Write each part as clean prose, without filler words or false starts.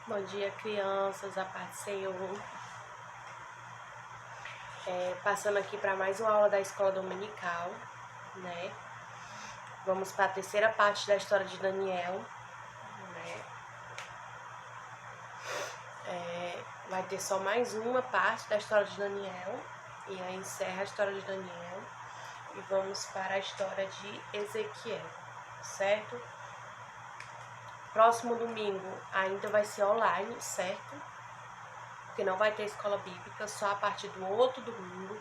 Bom dia, crianças, a paz do Senhor. Passando aqui para mais uma aula da escola dominical, né? Vamos para a terceira parte da história de Daniel, né? Vai ter só mais uma parte da história de Daniel e aí encerra a história de Daniel e vamos para a história de Ezequiel, certo? Próximo domingo ainda vai ser online, certo? Porque não vai ter escola bíblica, só a partir do outro domingo.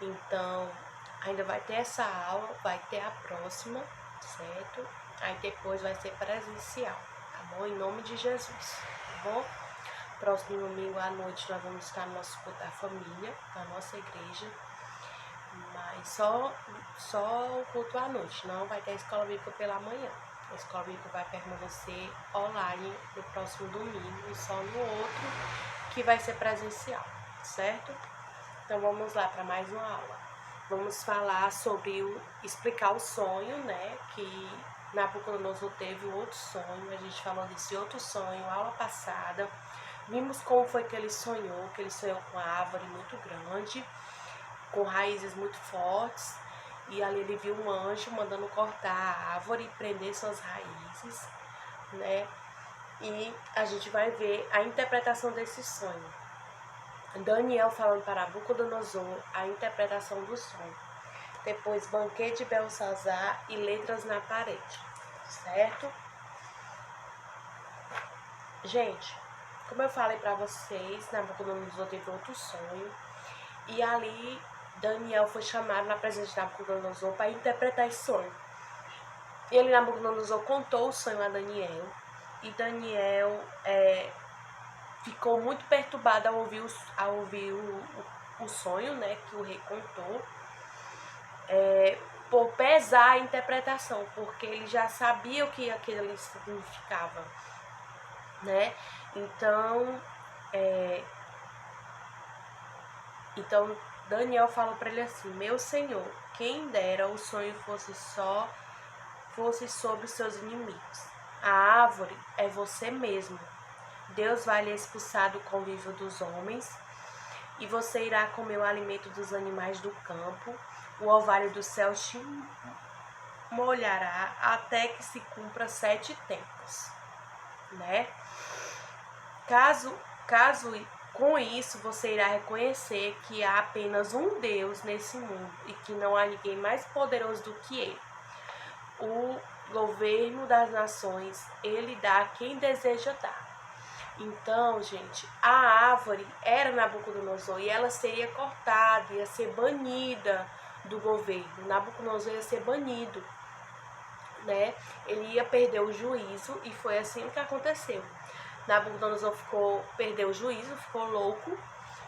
Então, ainda vai ter essa aula, vai ter a próxima, certo? Aí depois vai ser presencial, tá bom? Em nome de Jesus, tá bom? Próximo domingo à noite nós vamos estar no nosso culto da família, na nossa igreja. Mas só o culto à noite, não vai ter a escola bíblica pela manhã. A escola bíblica vai permanecer online no próximo domingo e só no outro que vai ser presencial, certo? Então vamos lá para mais uma aula. Vamos falar sobre explicar o sonho, né? Que Nabucodonosor teve um outro sonho. A gente falou desse outro sonho aula passada. Vimos como foi que ele sonhou com uma árvore muito grande, com raízes muito fortes. E ali ele viu um anjo mandando cortar a árvore e prender suas raízes, né? E a gente vai ver a interpretação desse sonho. Daniel falando para Nabucodonosor a interpretação do sonho. Depois, banquete de Belsazar e letras na parede, certo? Gente, como eu falei para vocês, Nabucodonosor teve outro sonho. E ali, Daniel foi chamado na presença de Nabucodonosor para interpretar esse sonho. Ele, Nabucodonosor, contou o sonho a Daniel. E Daniel ficou muito perturbado ao ouvir o sonho, né, que o rei contou, por pesar a interpretação, porque ele já sabia o que aquilo significava, né? Então Daniel falou para ele assim: meu senhor, quem dera o sonho fosse sobre seus inimigos. A árvore é você mesmo. Deus vai lhe expulsar do convívio dos homens, e você irá comer o alimento dos animais do campo. O orvalho do céu te molhará até que se cumpra 7 tempos, né? Caso com isso você irá reconhecer que há apenas um Deus nesse mundo e que não há ninguém mais poderoso do que ele. O governo das nações ele dá a quem deseja dar. Então, gente, a árvore era Nabucodonosor e ela seria cortada, ia ser banida do governo. Nabucodonosor ia ser banido, né? Ele ia perder o juízo e foi assim que aconteceu. Nabucodonosor perdeu o juízo, ficou louco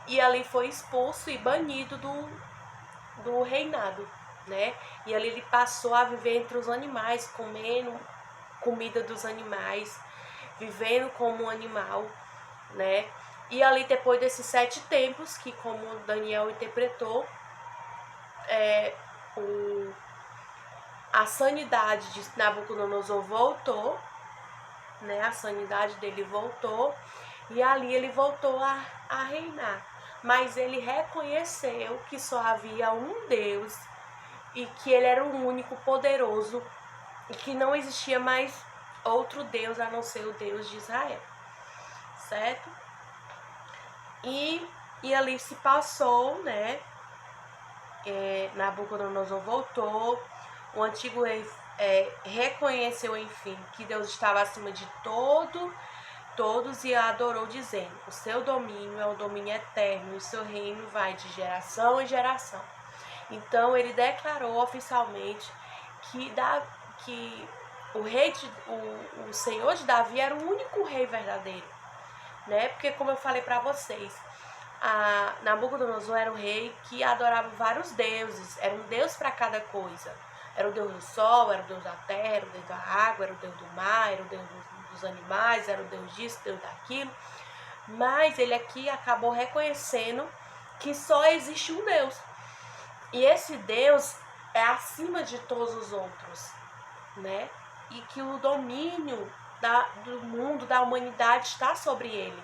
e ali foi expulso e banido do reinado, né? E ali ele passou a viver entre os animais, comendo comida dos animais, vivendo como um animal, né? E ali depois desses 7 tempos, que como Daniel interpretou, a sanidade de Nabucodonosor voltou, né? A sanidade dele voltou e ali ele voltou a reinar. Mas ele reconheceu que só havia um Deus e que ele era o único poderoso e que não existia mais outro Deus a não ser o Deus de Israel, certo? E ali se passou, né? Nabucodonosor voltou, o antigo rei reconheceu, enfim, que Deus estava acima de todos e a adorou, dizendo: o seu domínio é um domínio eterno, e o seu reino vai de geração em geração. Então ele declarou oficialmente que o Senhor de Davi era o único rei verdadeiro, né? Porque, como eu falei para vocês, Nabucodonosor era um rei que adorava vários deuses, era um deus para cada coisa. Era o deus do sol, era o deus da terra, era o deus da água, era o deus do mar, era o deus dos animais, era o deus disso, deus daquilo. Mas ele aqui acabou reconhecendo que só existe um Deus. E esse Deus é acima de todos os outros, né? E que o domínio do mundo, da humanidade, está sobre ele,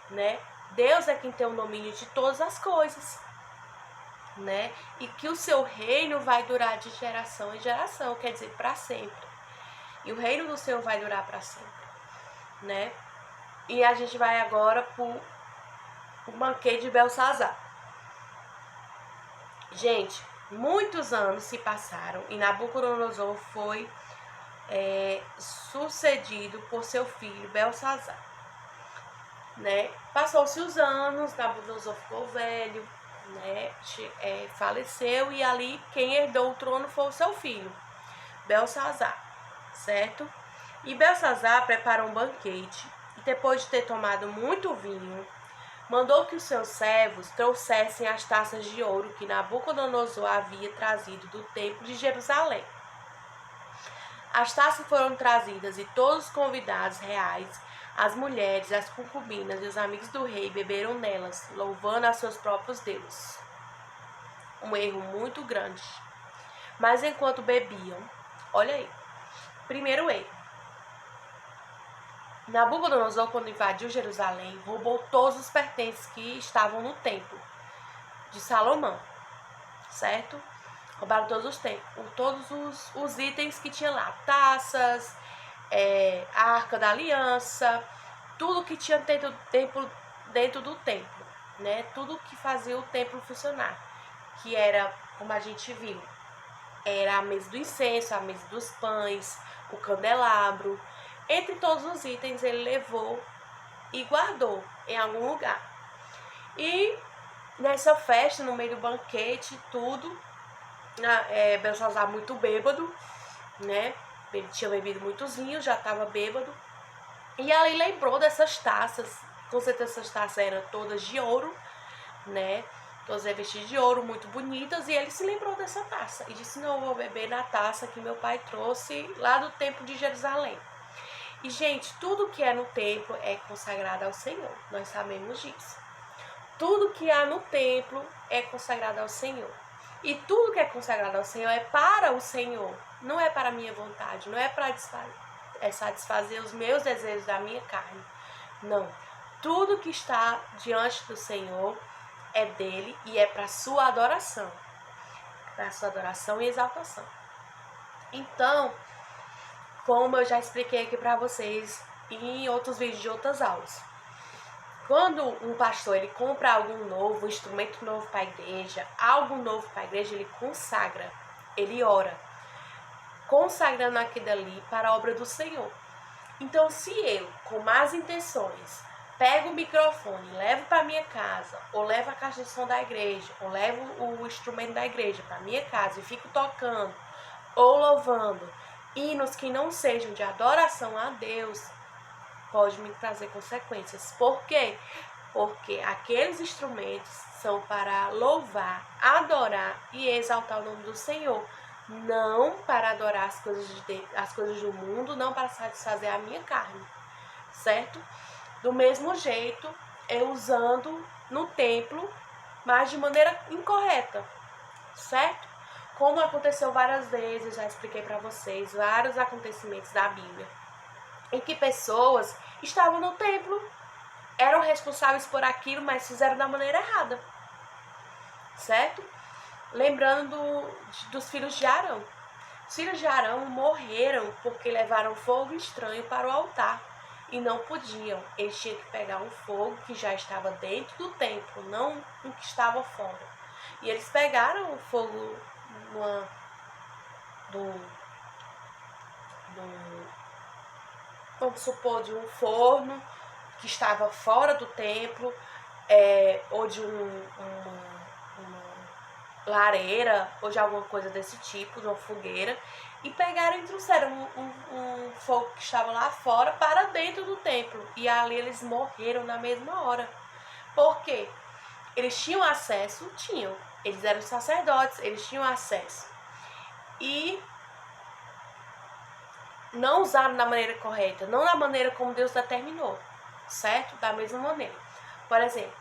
né? Deus é quem tem o domínio de todas as coisas, né? E que o seu reino vai durar de geração em geração, quer dizer, para sempre. E o reino do Senhor vai durar para sempre, né? E a gente vai agora para o banquete de Belsazar. Gente, muitos anos se passaram e Nabucodonosor foi sucedido por seu filho Belsazar, né? Passou-se os anos, Nabucodonosor ficou velho, né? Faleceu, e ali quem herdou o trono foi o seu filho Belsazar, certo? E Belsazar preparou um banquete e, depois de ter tomado muito vinho, mandou que os seus servos trouxessem as taças de ouro que Nabucodonosor havia trazido do templo de Jerusalém. As taças foram trazidas e todos os convidados reais, as mulheres, as concubinas e os amigos do rei beberam nelas, louvando a seus próprios deuses. Um erro muito grande. Mas enquanto bebiam, olha aí, primeiro erro. Nabucodonosor, quando invadiu Jerusalém, roubou todos os pertences que estavam no templo de Salomão, certo? Roubaram todos os itens que tinha lá, taças, a Arca da Aliança, tudo que tinha dentro do templo, né? Tudo que fazia o templo funcionar, que era, como a gente viu, era a mesa do incenso, a mesa dos pães, o candelabro. Entre todos os itens ele levou e guardou em algum lugar. E nessa festa, no meio do banquete, tudo, Belsazar muito bêbado, né? Ele tinha bebido muitos vinhos, já estava bêbado. E ali lembrou dessas taças. Com certeza essas taças eram todas de ouro, né? Todas revestidas de ouro, muito bonitas. E ele se lembrou dessa taça e disse: não, eu vou beber na taça que meu pai trouxe lá do templo de Jerusalém. E, gente, tudo que é no templo é consagrado ao Senhor. Nós sabemos disso. Tudo que há no templo é consagrado ao Senhor. E tudo que é consagrado ao Senhor é para o Senhor. Não é para a minha vontade. Não é para satisfazer os meus desejos da minha carne. Não. Tudo que está diante do Senhor é dele e é para a sua adoração. Para a sua adoração e exaltação. Então, como eu já expliquei aqui para vocês em outros vídeos de outras aulas, quando um pastor ele compra algo novo, um instrumento novo para a igreja, algo novo para a igreja, ele consagra, ele ora, consagrando aquilo ali para a obra do Senhor. Então, se eu, com más intenções, pego o microfone, levo para minha casa, ou levo a caixa de som da igreja, ou levo o instrumento da igreja para minha casa e fico tocando ou louvando hinos que não sejam de adoração a Deus, pode me trazer consequências. Por quê? Porque aqueles instrumentos são para louvar, adorar e exaltar o nome do Senhor, não para adorar as coisas do mundo, não para satisfazer a minha carne, certo? Do mesmo jeito, eu usando no templo, mas de maneira incorreta, certo? Como aconteceu várias vezes, já expliquei para vocês, vários acontecimentos da Bíblia, em que pessoas estavam no templo, eram responsáveis por aquilo, mas fizeram da maneira errada, certo? Lembrando dos filhos de Arão. Os filhos de Arão morreram porque levaram fogo estranho para o altar e não podiam. Eles tinham que pegar um fogo que já estava dentro do templo, não o que estava fora. E eles pegaram o fogo vamos supor, de um forno que estava fora do templo, ou de uma lareira, ou de alguma coisa desse tipo, de uma fogueira, e pegaram e trouxeram um fogo que estava lá fora para dentro do templo. E ali eles morreram na mesma hora. Por quê? Eles tinham acesso? Tinham. Eles eram sacerdotes, eles tinham acesso. E não usaram da maneira correta, não da maneira como Deus determinou, certo? Da mesma maneira. Por exemplo,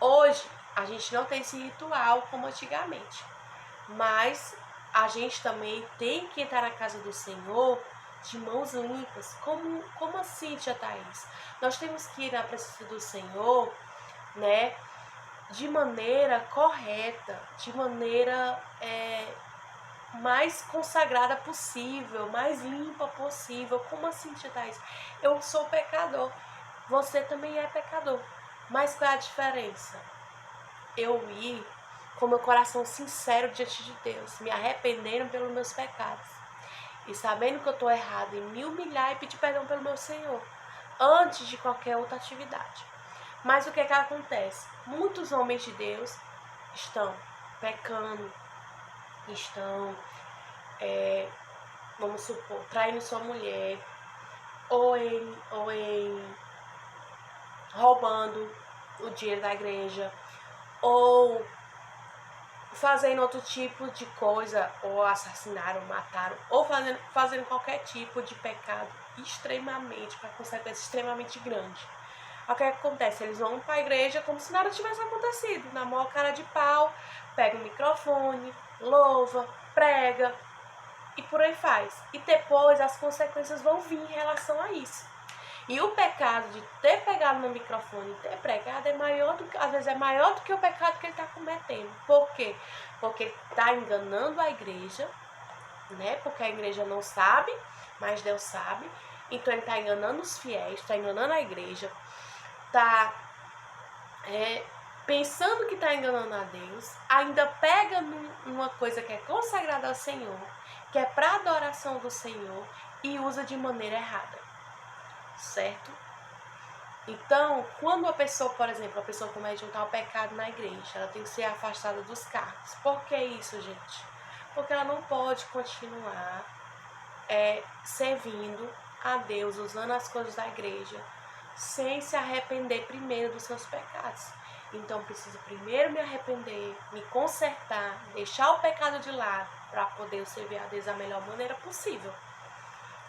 hoje a gente não tem esse ritual como antigamente, mas a gente também tem que entrar na casa do Senhor de mãos limpas. Como assim, tia Thaís? Nós temos que ir na presença do Senhor, né, de maneira correta, de maneira mais consagrada possível, mais limpa possível. Como assim, tia Thaís? Eu sou pecador, você também é pecador. Mas qual é a diferença? Eu ir com meu coração sincero diante de Deus, me arrependendo pelos meus pecados e sabendo que eu estou errado, e me humilhar e pedir perdão pelo meu Senhor, antes de qualquer outra atividade. Mas o que acontece? Muitos homens de Deus estão pecando, estão, vamos supor, traindo sua mulher, ou em roubando o dinheiro da igreja, ou fazendo outro tipo de coisa, ou assassinaram, mataram, ou fazendo qualquer tipo de pecado extremamente, com consequência extremamente grande. O que acontece? Eles vão para a igreja como se nada tivesse acontecido, na maior cara de pau, pega o microfone, louva, prega e por aí faz. E depois as consequências vão vir em relação a isso. E o pecado de ter pegado no microfone e ter pregado às vezes é maior do que o pecado que ele está cometendo. Por quê? Porque ele está enganando a igreja, né? Porque a igreja não sabe, mas Deus sabe. Então ele está enganando os fiéis, está enganando a igreja, está pensando que está enganando a Deus, ainda pega numa coisa que é consagrada ao Senhor, que é para adoração do Senhor, e usa de maneira errada. Certo? Então, quando a pessoa, por exemplo, a pessoa comete um tal pecado na igreja, ela tem que ser afastada dos cargos. Por que isso, gente? Porque ela não pode continuar servindo a Deus, usando as coisas da igreja, sem se arrepender primeiro dos seus pecados. Então, preciso primeiro me arrepender, me consertar, deixar o pecado de lado, para poder servir a Deus da melhor maneira possível.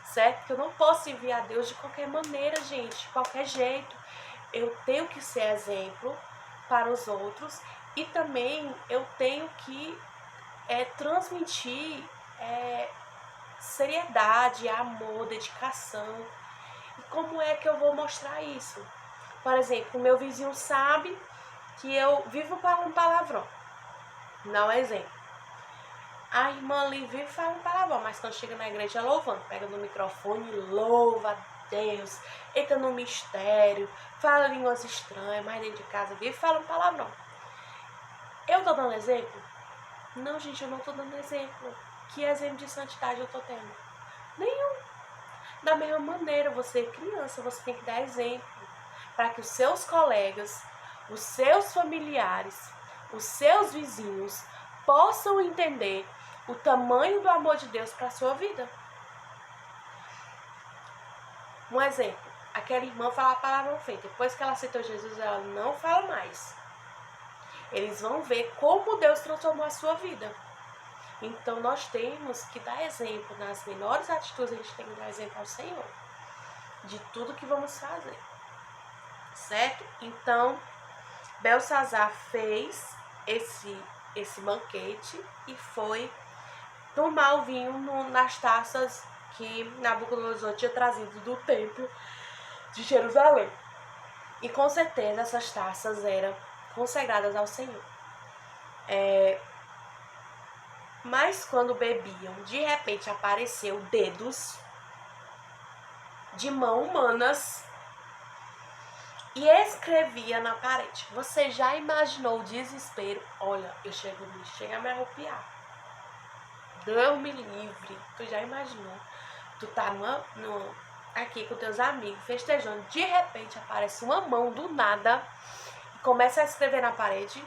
Certo? Que eu não posso enviar a Deus de qualquer maneira, gente, de qualquer jeito. Eu tenho que ser exemplo para os outros, e também eu tenho que transmitir seriedade, amor, dedicação. E como é que eu vou mostrar isso? Por exemplo, o meu vizinho sabe que eu vivo falando palavrão. Não é exemplo. A irmã ali vive falando palavrão, mas quando chega na igreja louvando, pega no microfone, louva a Deus, entra no mistério, fala línguas estranhas, mas dentro de casa vive falando palavrão. Eu tô dando exemplo? Não, gente, eu não tô dando exemplo. Que exemplo de santidade eu tô tendo? Nenhum. Da mesma maneira, você é criança, você tem que dar exemplo para que os seus colegas, os seus familiares, os seus vizinhos possam entender o tamanho do amor de Deus para a sua vida. Um exemplo, aquela irmã fala a palavra feita. Depois que ela aceitou Jesus, ela não fala mais. Eles vão ver como Deus transformou a sua vida. Então, nós temos que dar exemplo. Nas menores atitudes, a gente tem que dar exemplo ao Senhor de tudo que vamos fazer. Certo? Então, Belsazar fez esse banquete e foi tomar o vinho nas taças que Nabucodonosor tinha trazido do templo de Jerusalém. E com certeza essas taças eram consagradas ao Senhor. Mas quando bebiam, de repente apareceu dedos de mão humanas e escrevia na parede. Você já imaginou o desespero? Olha, chega a me arrepiar. Deus me livre. Tu já imaginou? Tu tá aqui com teus amigos, festejando. De repente aparece uma mão do nada e começa a escrever na parede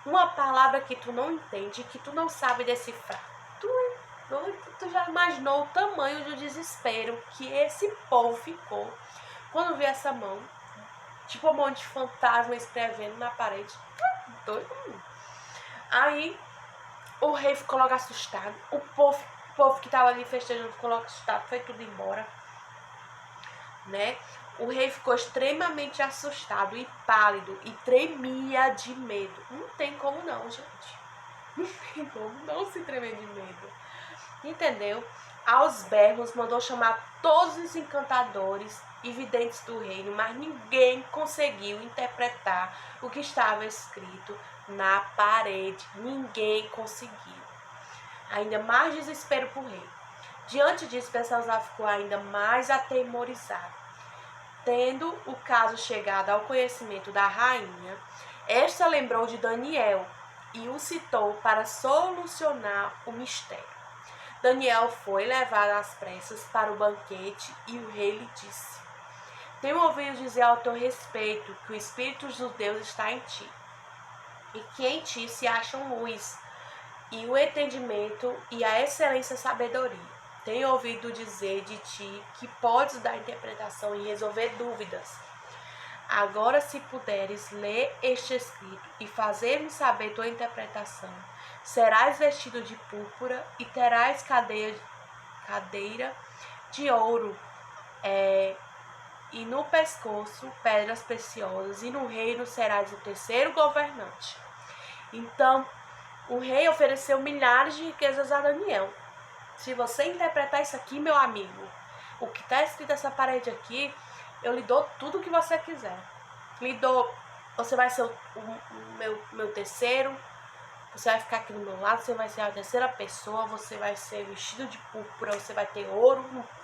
uma palavra que tu não entende, que tu não sabe decifrar. Tu já imaginou o tamanho do desespero que esse povo ficou quando viu essa mão? Tipo um monte de fantasma escrevendo na parede. Doido. Aí o rei ficou logo assustado. O povo que estava ali festejando ficou logo assustado. Foi tudo embora. Né? O rei ficou extremamente assustado e pálido e tremia de medo. Não tem como não, gente. Não tem como não se tremer de medo. Entendeu? aos berros, mandou chamar todos os encantadores e videntes do reino, mas ninguém conseguiu interpretar o que estava escrito na parede. Ninguém conseguiu. Ainda mais desespero para o rei. Diante disso, Belsazar ficou ainda mais atemorizado. Tendo o caso chegado ao conhecimento da rainha, esta lembrou de Daniel e o citou para solucionar o mistério. Daniel foi levado às pressas para o banquete e o rei lhe disse: tenho ouvido dizer ao teu respeito que o Espírito de Deus está em ti, e que em ti se acham luz, e o entendimento e a excelência sabedoria. Tenho ouvido dizer de ti que podes dar interpretação e resolver dúvidas. Agora, se puderes ler este escrito e fazer-me saber tua interpretação, serás vestido de púrpura e terás cadeira de ouro, e no pescoço pedras preciosas, e no reino serás o terceiro governante. Então, o rei ofereceu milhares de riquezas a Daniel. Se você interpretar isso aqui, meu amigo, o que está escrito nessa parede aqui, eu lhe dou tudo o que você quiser. Você vai ser o meu terceiro, você vai ficar aqui do meu lado, você vai ser a terceira pessoa, você vai ser vestido de púrpura, você vai ter ouro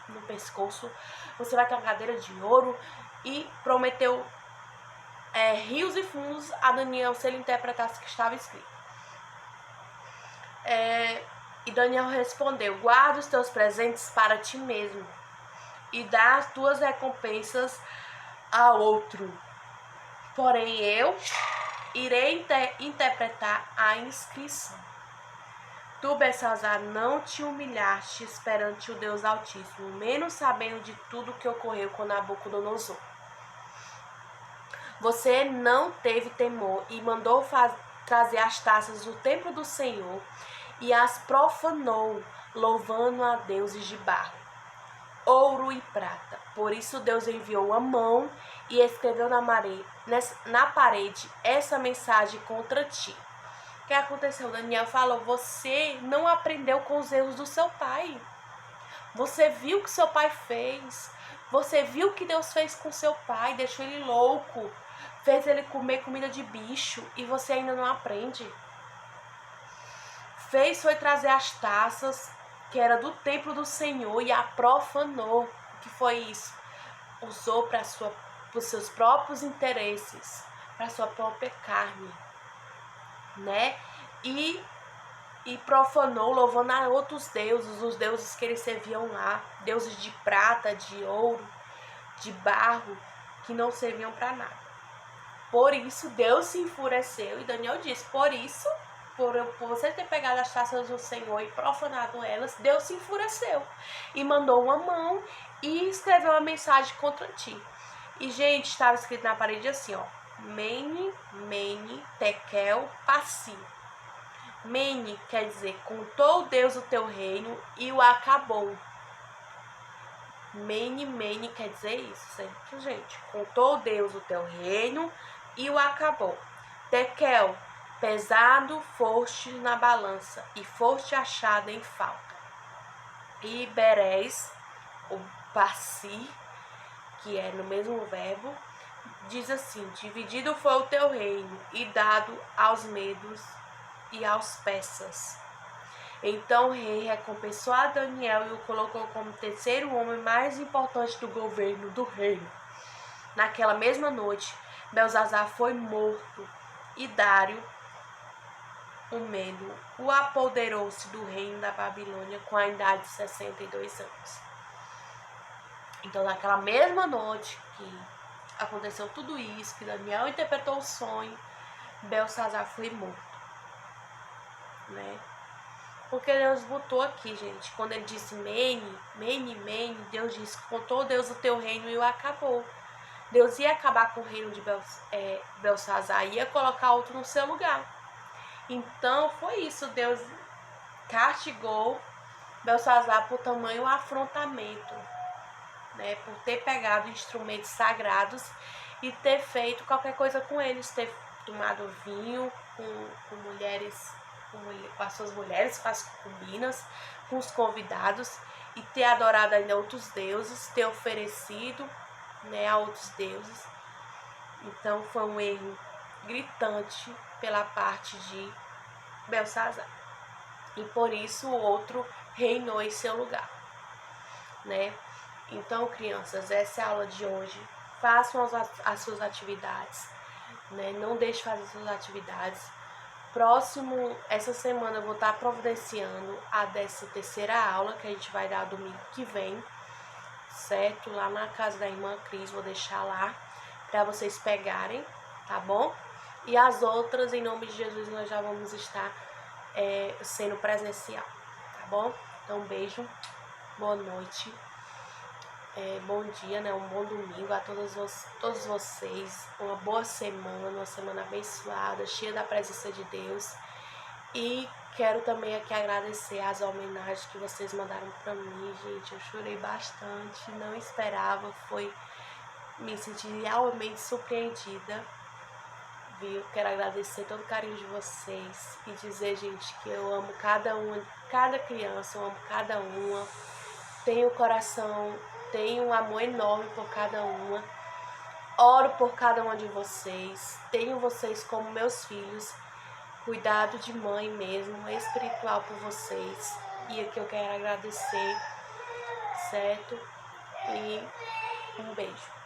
no pescoço, você vai ter uma cadeira de ouro, e prometeu rios e fundos a Daniel se ele interpretasse o que estava escrito. E Daniel respondeu: guarda os teus presentes para ti mesmo e dá as tuas recompensas a outro. Porém, eu irei interpretar a inscrição. Tu, Belsazar, não te humilhaste perante o Deus Altíssimo, menos sabendo de tudo o que ocorreu com Nabucodonosor. Você não teve temor e mandou trazer as taças do templo do Senhor e as profanou, louvando a deuses de barro, ouro e prata. Por isso Deus enviou Amon e escreveu na parede essa mensagem contra ti. O que aconteceu? Daniel falou: você não aprendeu com os erros do seu pai. Você viu o que seu pai fez. Você viu o que Deus fez com seu pai. Deixou ele louco. Fez ele comer comida de bicho. E você ainda não aprende. Foi trazer as taças que era do templo do Senhor e a profanou. O que foi isso? Usou para os seus próprios interesses, para sua própria carne, né? E profanou, louvando a outros deuses, os deuses que eles serviam lá, deuses de prata, de ouro, de barro, que não serviam para nada. Por isso Deus se enfureceu, e Daniel disse: por isso, por você ter pegado as taças do Senhor e profanado elas, Deus se enfureceu e mandou uma mão e escreveu uma mensagem contra ti. E, gente, estava escrito na parede assim, ó: Mene, Mene, Tekel, Parsi. Mene quer dizer: contou Deus o teu reino e o acabou. Mene, Mene quer dizer isso, certo, gente? Contou Deus o teu reino e o acabou. Tekel, pesado foste na balança e foste achado em falta. E Berés, o Parsi, que é no mesmo verbo, diz assim: dividido foi o teu reino e dado aos medos e aos persas. Então o rei recompensou a Daniel e o colocou como terceiro homem mais importante do governo do reino. Naquela mesma noite, Belsazar foi morto e Dário, o Medo, o apoderou-se do reino da Babilônia com a idade de 62 anos. Então, naquela mesma noite que aconteceu tudo isso, que Daniel interpretou o sonho, Belsazar foi morto, né? Porque Deus botou aqui, gente, quando ele disse Mene, Mene, Mene, Deus disse: contou Deus o teu reino e o acabou. Deus ia acabar com o reino de Belsazar, ia colocar outro no seu lugar. Então, foi isso. Deus castigou Belsazar por tamanho afrontamento, né? Por ter pegado instrumentos sagrados e ter feito qualquer coisa com eles, ter tomado vinho com mulheres, com as suas mulheres, com as concubinas, com os convidados, e ter adorado ainda outros deuses, ter oferecido, né, a outros deuses. Então foi um erro gritante pela parte de Belsazar. E por isso o outro reinou em seu lugar, né? Então, crianças, essa é a aula de hoje. Façam as suas atividades, né? Não deixe de fazer suas atividades. Essa semana eu vou estar providenciando a 13ª aula, que a gente vai dar domingo que vem, certo? Lá na casa da irmã Cris, vou deixar lá para vocês pegarem, tá bom? E as outras, em nome de Jesus, nós já vamos estar sendo presencial, tá bom? Então, um beijo, boa noite, bom dia, né? Um bom domingo a todos vocês, uma boa semana, uma semana abençoada, cheia da presença de Deus. E quero também aqui agradecer as homenagens que vocês mandaram pra mim, gente. Eu chorei bastante, não esperava, me senti realmente surpreendida. Viu? Quero agradecer todo o carinho de vocês e dizer, gente, que eu amo cada criança, eu amo cada uma. Tenho coração, tenho um amor enorme por cada uma. Oro por cada uma de vocês. Tenho vocês como meus filhos. Cuidado de mãe mesmo, espiritual por vocês. E aqui eu quero agradecer, certo? E um beijo.